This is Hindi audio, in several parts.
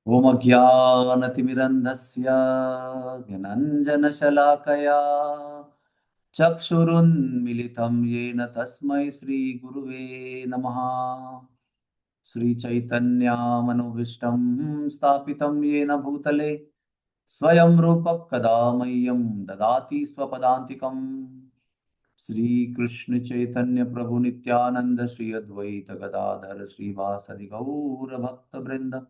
ॐ अज्ञानतिमिरन्धस्य ज्ञानञ्जनशलाकया चक्षुरुन्मिलितं येन तस्मै श्रीगुरुवे नमः। श्रीचैतन्यामनुविष्टं स्थापितं येन भूतले स्वयं रूपः कदा मह्यं ददाति स्वपदान्तिकम्। श्रीकृष्ण चैतन्य प्रभु नित्यानंद श्री अद्वैत गदाधर श्रीवासदि गौर भक्तवृंद।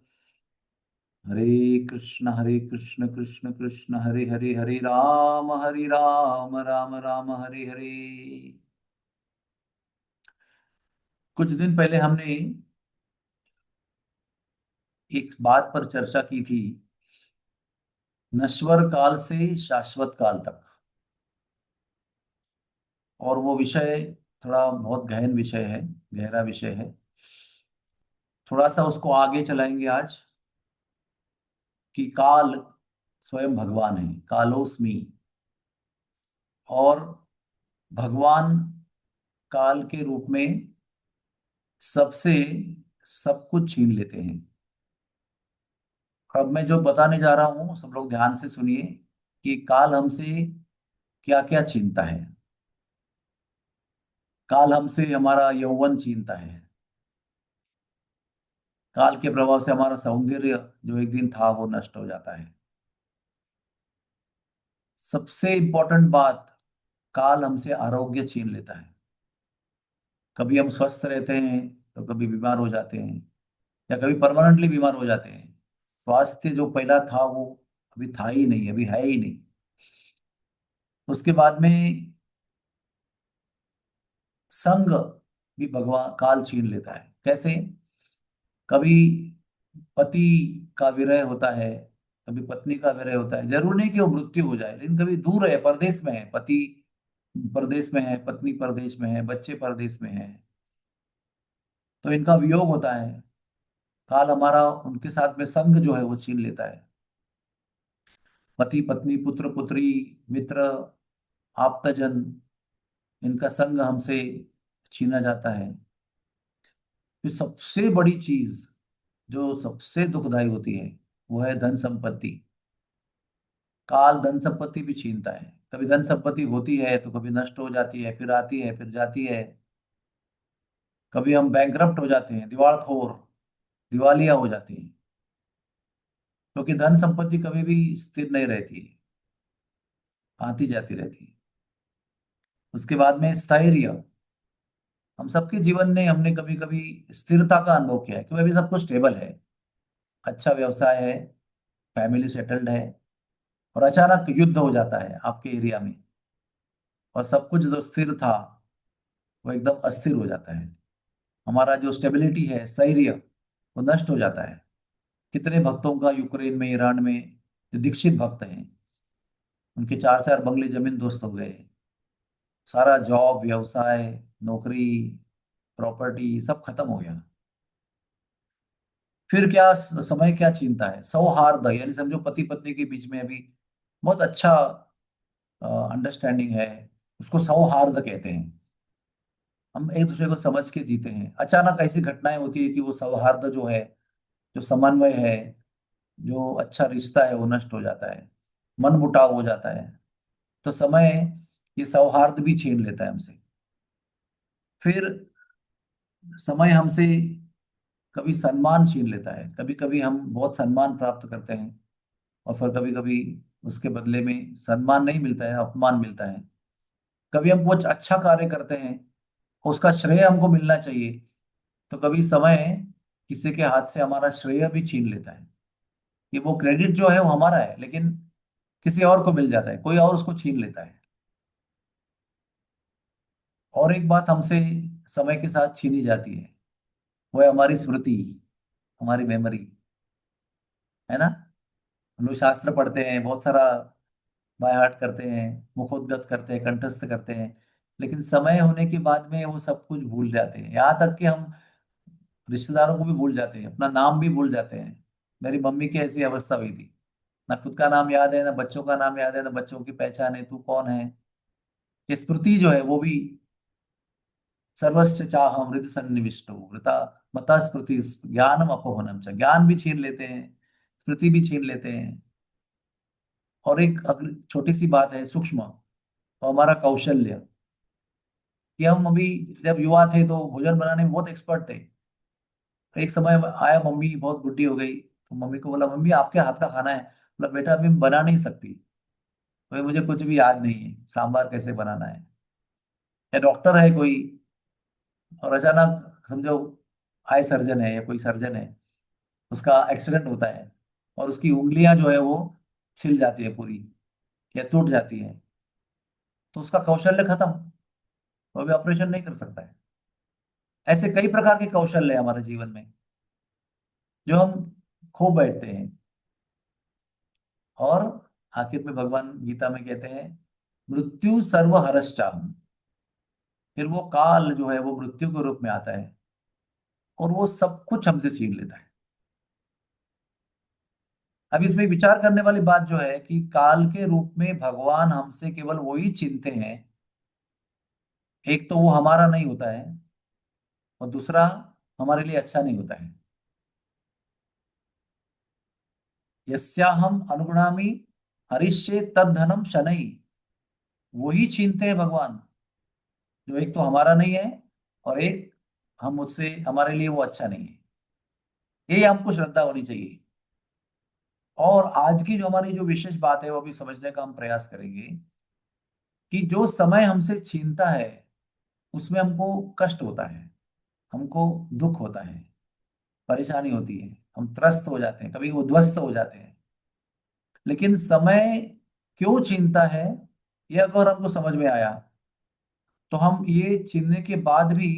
हरे कृष्ण कृष्ण कृष्ण हरे हरे, हरे राम राम राम हरे हरे। कुछ दिन पहले हमने एक बात पर चर्चा की थी, नश्वर काल से शाश्वत काल तक। और वो विषय थोड़ा बहुत गहन विषय है, गहरा विषय है। थोड़ा सा उसको आगे चलाएंगे आज कि काल स्वयं भगवान है, कालोस्मि। और भगवान काल के रूप में सबसे सब कुछ छीन लेते हैं। अब मैं जो बताने जा रहा हूं सब लोग ध्यान से सुनिए कि काल हमसे क्या क्या छीनता है। काल हमसे हमारा यौवन छीनता है। काल के प्रभाव से हमारा सौंदर्य जो एक दिन था वो नष्ट हो जाता है। सबसे इंपॉर्टेंट बात, काल हमसे आरोग्य छीन लेता है। कभी हम स्वस्थ रहते हैं तो कभी बीमार हो जाते हैं, या कभी परमानेंटली बीमार हो जाते हैं। स्वास्थ्य जो पहला था वो अभी था ही नहीं, अभी है ही नहीं। उसके बाद में संग भी भगवान काल छीन लेता है। कैसे? कभी पति का विरह होता है, कभी पत्नी का विरह होता है। जरूर नहीं कि वो मृत्यु हो जाए, लेकिन कभी दूर है, परदेश में है, पति परदेश में है, पत्नी परदेश में है, बच्चे परदेश में है, तो इनका वियोग होता है। काल हमारा उनके साथ में संग जो है वो छीन लेता है। पति पत्नी पुत्र पुत्री मित्र आप्तजन, इनका संग हमसे छीना जाता है। फिर सबसे बड़ी चीज जो सबसे दुखदाई होती है वो है धन संपत्ति। काल धन संपत्ति भी छीनता है। कभी धन संपत्ति होती है तो कभी नष्ट हो जाती है, फिर आती है, फिर जाती है। कभी हम बैंकरप्ट हो जाते हैं, दिवाळखोर, दिवालिया हो जाती हैं। क्योंकि धन संपत्ति कभी भी स्थिर नहीं रहती है, आती जाती रहती है। उसके बाद में स्थैर्य। हम सबके जीवन में हमने कभी कभी स्थिरता का अनुभव किया है, क्योंकि अभी सब कुछ स्टेबल है, अच्छा व्यवसाय है, फैमिली सेटल्ड है, और अचानक युद्ध हो जाता है आपके एरिया में, और सब कुछ जो स्थिर था वो एकदम अस्थिर हो जाता है। हमारा जो स्टेबिलिटी है, स्थैर्य, वो नष्ट हो जाता है। कितने भक्तों का यूक्रेन में, ईरान में, जो दीक्षित भक्त हैं, उनके चार चार बंगले जमीन दोस्त हो गए। सारा जॉब, व्यवसाय, नौकरी, प्रॉपर्टी सब खत्म हो गया। फिर क्या? समय क्या छीनता है? सौहार्द, यानी समझो पति पत्नी के बीच में अभी बहुत अच्छा अंडरस्टैंडिंग है, उसको सौहार्द कहते हैं। हम एक दूसरे को समझ के जीते हैं। अचानक ऐसी घटनाएं होती है कि वो सौहार्द जो है, जो समन्वय है, जो अच्छा रिश्ता है वो नष्ट हो जाता है, मन मुटाव हो जाता है। तो समय ये सौहार्द भी छीन लेता है हमसे। फिर समय हमसे कभी सम्मान छीन लेता है। कभी कभी हम बहुत सम्मान प्राप्त करते हैं, और फिर कभी कभी उसके बदले में सम्मान नहीं मिलता है, अपमान मिलता है। कभी हम कुछ अच्छा कार्य करते हैं, उसका श्रेय हमको मिलना चाहिए, तो कभी समय किसी के हाथ से हमारा श्रेय भी छीन लेता है। कि वो क्रेडिट जो है वो हमारा है, लेकिन किसी और को मिल जाता है, कोई और उसको छीन लेता है। और एक बात हमसे समय के साथ छीनी जाती है, वो है हमारी स्मृति, हमारी मेमोरी, है ना। हम लोग शास्त्र पढ़ते हैं, बहुत सारा बाय हार्ट करते हैं, मुखोद्गत करते हैं, कंठस्थ करते हैं, लेकिन समय होने के बाद में वो सब कुछ भूल जाते हैं। यहाँ तक कि हम रिश्तेदारों को भी भूल जाते हैं, अपना नाम भी भूल जाते हैं। मेरी मम्मी की ऐसी अवस्था हुई थी, ना खुद का नाम याद है, ना बच्चों का नाम याद है, ना बच्चों की पहचान है, तू कौन है। ये स्मृति जो है वो भी, सर्वस्य चाहम हृदय सन्निविष्टो वृता मता स्मृति ज्ञानम अपोहनम च, ज्ञान भी छीन लेते हैं, स्मृति भी छीन लेते हैं। और एक अगली छोटी सी बात है सूक्ष्म, तो हमारा कौशल्य, कि हम अभी जब युवा थे तो भोजन बनाने में बहुत एक्सपर्ट थे। एक समय आया, मम्मी बहुत बुढ़ी हो गई, तो मम्मी को बोला, मम्मी आपके हाथ का खाना है। बोला, बेटा अभी मैं बना नहीं सकती, भाई मुझे कुछ भी याद नहीं है सांभर कैसे बनाना है। या डॉक्टर है कोई, और अचानक समझो आई सर्जन है या कोई सर्जन है, उसका एक्सीडेंट होता है और उसकी उंगलियां जो है वो छिल जाती है पूरी या टूट जाती है, तो उसका कौशल्य खत्म, वो अभी ऑपरेशन नहीं कर सकता है। ऐसे कई प्रकार के कौशल्य है हमारे जीवन में जो हम खो बैठते हैं। और आखिर में भगवान गीता में कहते हैं, मृत्यु सर्वहरश्चाहम। फिर वो काल जो है वो मृत्यु के रूप में आता है और वो सब कुछ हमसे छीन लेता है। अब इसमें विचार करने वाली बात जो है कि काल के रूप में भगवान हमसे केवल वही छीनते हैं, एक तो वो हमारा नहीं होता है, और दूसरा हमारे लिए अच्छा नहीं होता है। यस्याहम अनुगुणामि हरिष्ये तद धनम शनैः। वही छीनते हैं भगवान जो एक तो हमारा नहीं है, और एक हम उससे हमारे लिए वो अच्छा नहीं है। ये हमको श्रद्धा होनी चाहिए। और आज की जो हमारी जो विशेष बात है वो भी समझने का हम प्रयास करेंगे, कि जो समय हमसे छीनता है उसमें हमको कष्ट होता है, हमको दुख होता है, परेशानी होती है, हम त्रस्त हो जाते हैं, कभी उद्ध्वस्त हो जाते हैं। लेकिन समय क्यों छीनता है, ये अगर हमको समझ में आया, तो हम ये छीनने के बाद भी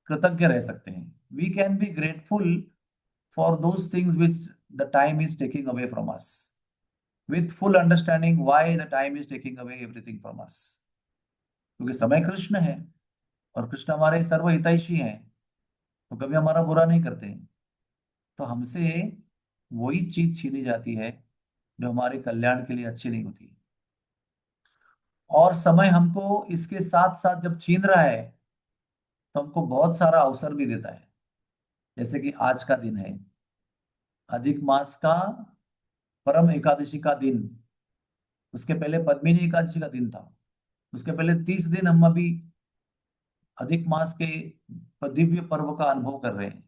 कृतज्ञ रह सकते हैं। We can be grateful for those things which the time is taking away from us, with full understanding why the time is taking away everything from us. क्योंकि समय कृष्ण है, और कृष्ण हमारे सर्वहितैषी हैं, तो कभी हमारा बुरा नहीं करते हैं। तो हमसे वही चीज छीनी जाती है जो हमारे कल्याण के लिए अच्छी नहीं होती। और समय हमको इसके साथ साथ जब छीन रहा है, तो हमको बहुत सारा अवसर भी देता है। जैसे कि आज का दिन है, अधिक मास का परम एकादशी का दिन। उसके पहले पद्मिनी एकादशी का दिन था। उसके पहले 30 दिन हम अभी अधिक मास के दिव्य पर्व का अनुभव कर रहे हैं,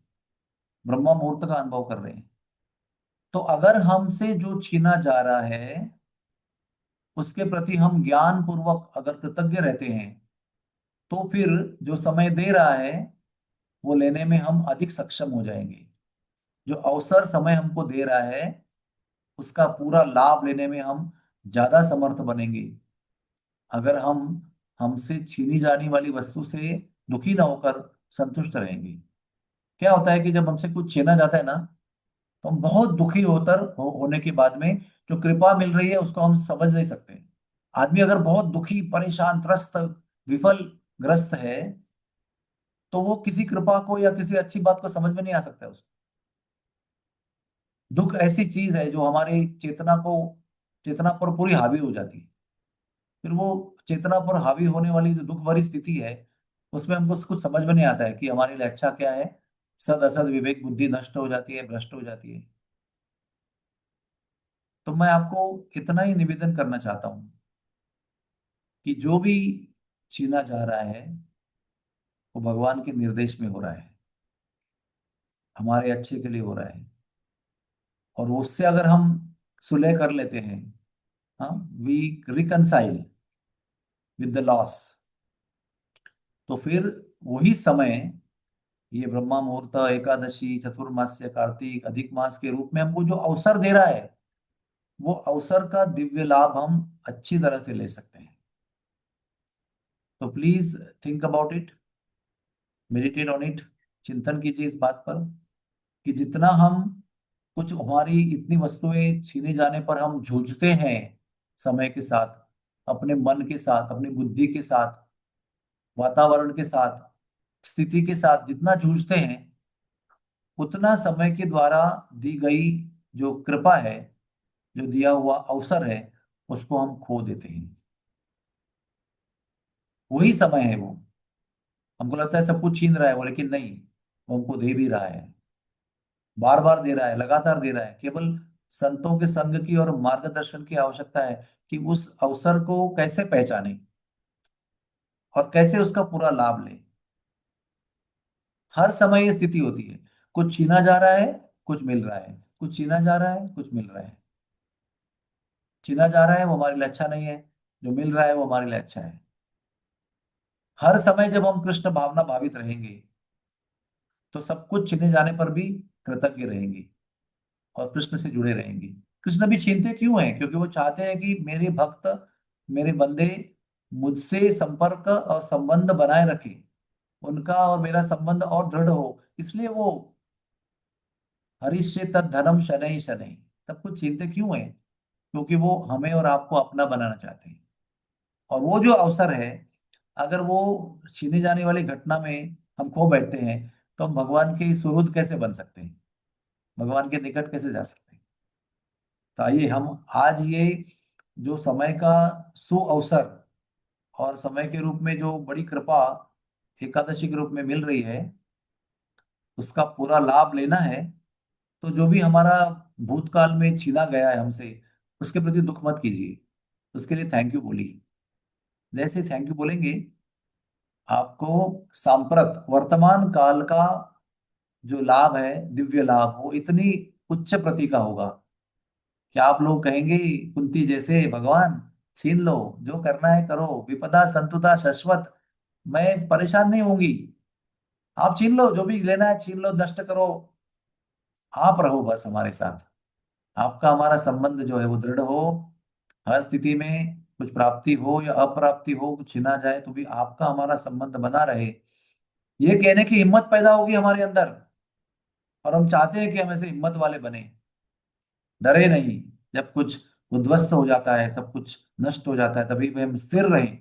ब्रह्मा मुहूर्त का अनुभव कर रहे हैं। तो अगर हमसे जो छीना जा रहा है उसके प्रति हम ज्ञान पूर्वक अगर कृतज्ञ रहते हैं, तो फिर जो समय दे रहा है वो लेने में हम अधिक सक्षम हो जाएंगे। जो अवसर समय हमको दे रहा है उसका पूरा लाभ लेने में हम ज्यादा समर्थ बनेंगे, अगर हम हमसे छीनी जाने वाली वस्तु से दुखी ना होकर संतुष्ट रहेंगे। क्या होता है कि जब हमसे कुछ छीना जाता है ना, तो हम बहुत दुखी होने के बाद में जो कृपा मिल रही है उसको हम समझ नहीं सकते। आदमी अगर बहुत दुखी, परेशान, त्रस्त, विफल, ग्रस्त है, तो वो किसी कृपा को या किसी अच्छी बात को समझ में नहीं आ सकता है उसको। दुख ऐसी चीज है जो हमारी चेतना पर पूरी हावी हो जाती है। फिर वो चेतना पर हावी होने वाली जो दुख भरी स्थिति है, उसमें हमको कुछ समझ में नहीं आता है कि हमारे लिए अच्छा क्या है। सद असद विवेक बुद्धि नष्ट हो जाती है, भ्रष्ट हो जाती है। तो मैं आपको इतना ही निवेदन करना चाहता हूँ कि जो भी छीना जा रहा है वो भगवान के निर्देश में हो रहा है, हमारे अच्छे के लिए हो रहा है। और उससे अगर हम सुलह कर लेते हैं, हाँ, we reconcile with the loss, तो फिर वही समय, ये ब्रह्मा मुहूर्त, एकादशी, चतुर्मास्य, कार्तिक, अधिक मास के रूप में हमको जो अवसर दे रहा है, वो अवसर का दिव्य लाभ हम अच्छी तरह से ले सकते हैं। तो please think about it, meditate on it. चिंतन कीजिए इस बात पर कि जितना हम कुछ हमारी इतनी वस्तुएं छीने जाने पर हम जूझते हैं समय के साथ, अपने मन के साथ, अपनी बुद्धि के साथ, वातावरण के साथ, स्थिति के साथ जितना जूझते हैं, उतना समय के द्वारा दी गई जो कृपा है, जो दिया हुआ अवसर है, उसको हम खो देते हैं। वही समय है वो, हमको लगता है सब कुछ छीन रहा है वो, लेकिन नहीं, वो हमको दे भी रहा है। बार बार दे रहा है, लगातार दे रहा है। केवल संतों के संग की और मार्गदर्शन की आवश्यकता है कि उस अवसर को कैसे पहचाने और कैसे उसका पूरा लाभ लें। हर समय ये स्थिति होती है, कुछ छीना जा रहा है, कुछ मिल रहा है, कुछ छीना जा रहा है, कुछ मिल रहा है। छीना जा रहा है वो हमारे लिए अच्छा नहीं है, जो मिल रहा है वो हमारे लिए अच्छा है। हर समय जब हम कृष्ण भावना भावित रहेंगे तो सब कुछ छीने जाने पर भी कृतज्ञ रहेंगे और कृष्ण से जुड़े रहेंगे। कृष्ण भी छीनते क्यों हैं? क्योंकि वो चाहते हैं कि मेरे भक्त, मेरे बंदे मुझसे संपर्क और संबंध बनाए रखें, उनका और मेरा संबंध और दृढ़ हो। इसलिए वो हरिष्य तत् धर्म शनै शनै सब कुछ छीनते क्यों है? क्योंकि वो हमें और आपको अपना बनाना चाहते हैं। और वो जो अवसर है, अगर वो छीने जाने वाली घटना में हम खो बैठते हैं तो हम भगवान के सुहृद कैसे बन सकते हैं, भगवान के निकट कैसे जा सकते हैं? तो आइए हम आज ये जो समय का सुअवसर और समय के रूप में जो बड़ी कृपा एकादशी के रूप में मिल रही है, उसका पूरा लाभ लेना है। तो जो भी हमारा भूतकाल में छीना गया है हमसे, उसके प्रति दुख मत कीजिए, उसके लिए थैंक यू बोलिए। जैसे थैंक यू बोलेंगे, आपको सांप्रत वर्तमान काल का जो लाभ है, दिव्य लाभ, वो इतनी उच्च प्रति का होगा कि आप लोग कहेंगे कुंती जैसे, भगवान छीन लो, जो करना है करो, विपदा संतुता शाश्वत, मैं परेशान नहीं होंगी, आप छीन लो, जो भी लेना है छीन लो, नष्ट करो, आप रहो बस हमारे साथ। आपका हमारा संबंध जो है वो दृढ़ हो। हर स्थिति में कुछ प्राप्ति हो या अप्राप्ति हो, कुछ छिना जाए तो भी आपका हमारा संबंध बना रहे, ये कहने की हिम्मत पैदा होगी हमारे अंदर। और हम चाहते हैं कि हम ऐसे हिम्मत वाले बने, डरे नहीं। जब कुछ उद्ध्वस्त हो जाता है, सब कुछ नष्ट हो जाता है, तभी भी हम स्थिर रहें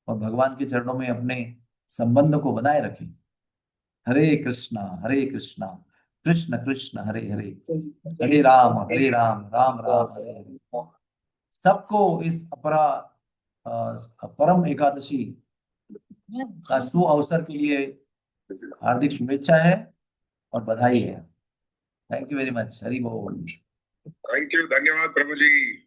और भगवान के चरणों में अपने संबंध को बनाए रखें। हरे कृष्णा हरे कृष्णा, कृष्ण कृष्ण हरे हरे, हरे राम राम राम हरे हरे। सबको इस परम एकादशी का शुभ अवसर के लिए हार्दिक शुभेच्छा है और बधाई है। Thank you very much. Hari बोल। थैंक यू, धन्यवाद प्रभु जी।